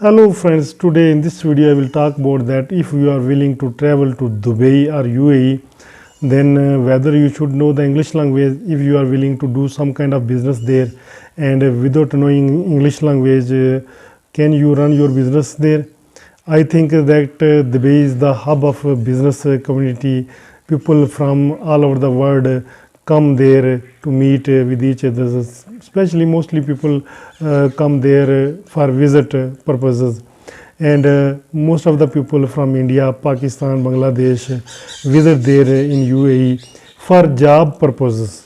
Hello friends, today in this video I will talk about that if you are willing to travel to Dubai or UAE, then whether you should know the English language if you are willing to do some kind of business there, and without knowing English language, can you run your business there? I think that Dubai is the hub of business community. People from all over the world come there to meet with each other, especially mostly people come there for visit purposes, and most of the people from India, Pakistan, Bangladesh visit there in UAE for job purposes,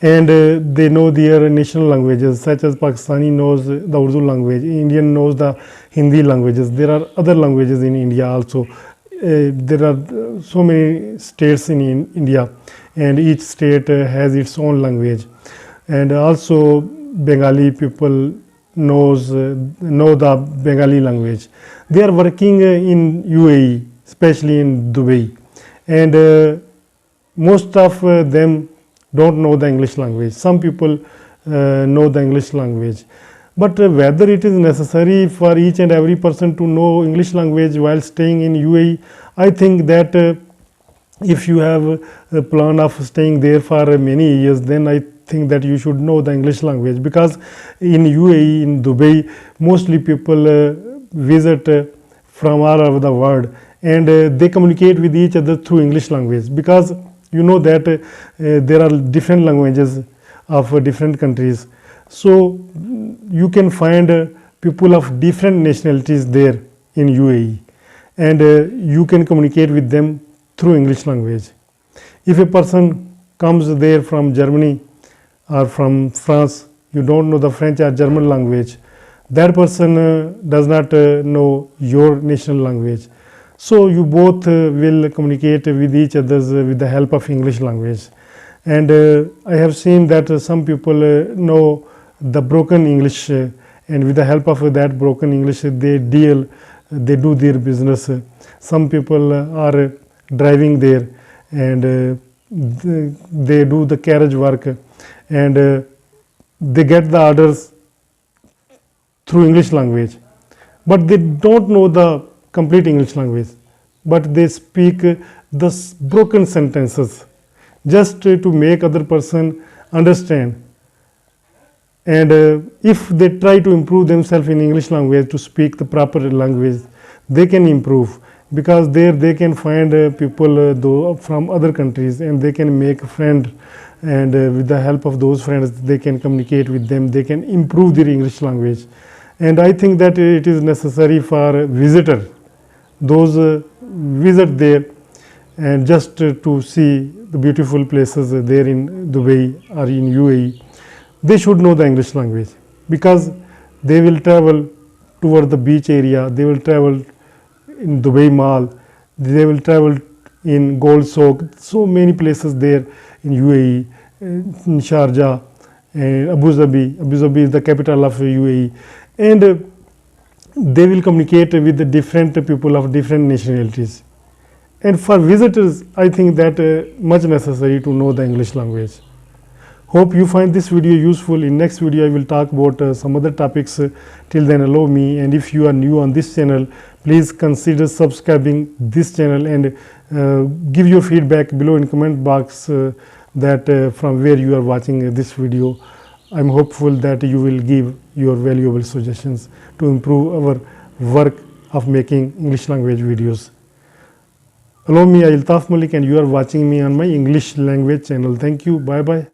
and they know their national languages, such as Pakistani knows the Urdu language, Indian knows the Hindi languages. There are other languages in India also. There are so many states in India, and each state has its own language, and also Bengali people know the Bengali language. They are working in UAE, especially in Dubai, and most of them don't know the English language. Some people know the English language, but whether it is necessary for each and every person to know English language while staying in UAE, I think that if you have a plan of staying there for many years, then I think that you should know the English language, because in UAE, in Dubai, mostly people visit from all over the world, and they communicate with each other through English language, because you know that there are different languages of different countries. So you can find people of different nationalities there in UAE, and you can communicate with them through English language. If a person comes there from Germany or from France, you don't know the French or German language, that person does not know your national language. So you both will communicate with each other with the help of English language. And I have seen that some people know the broken English, and with the help of that broken English they do their business. Some people are driving there, and they do the carriage work, and they get the orders through English language, but they don't know the complete English language, but they speak the broken sentences just to make other person understand. And if they try to improve themselves in English language to speak the proper language, they can improve, because there they can find people from other countries, and they can make friends, and with the help of those friends they can communicate with them, they can improve their English language. And I think that it is necessary for visitors, those visit there and just to see the beautiful places there in Dubai or in UAE, they should know the English language, because they will travel toward the beach area, they will travel in Dubai Mall, they will travel in Gold Soak, so many places there in UAE, in Sharjah, and Abu Dhabi. Abu Dhabi is the capital of UAE, and they will communicate with the different people of different nationalities. And for visitors, I think that much necessary to know the English language. Hope you find this video useful. In next video I will talk about some other topics. Till then, allow me, and if you are new on this channel, please consider subscribing this channel, and give your feedback below in comment box that from where you are watching this video. I'm hopeful that you will give your valuable suggestions to improve our work of making English language videos. Allow me, Altaf Malik, and you are watching me on my English language channel. Thank you. Bye bye.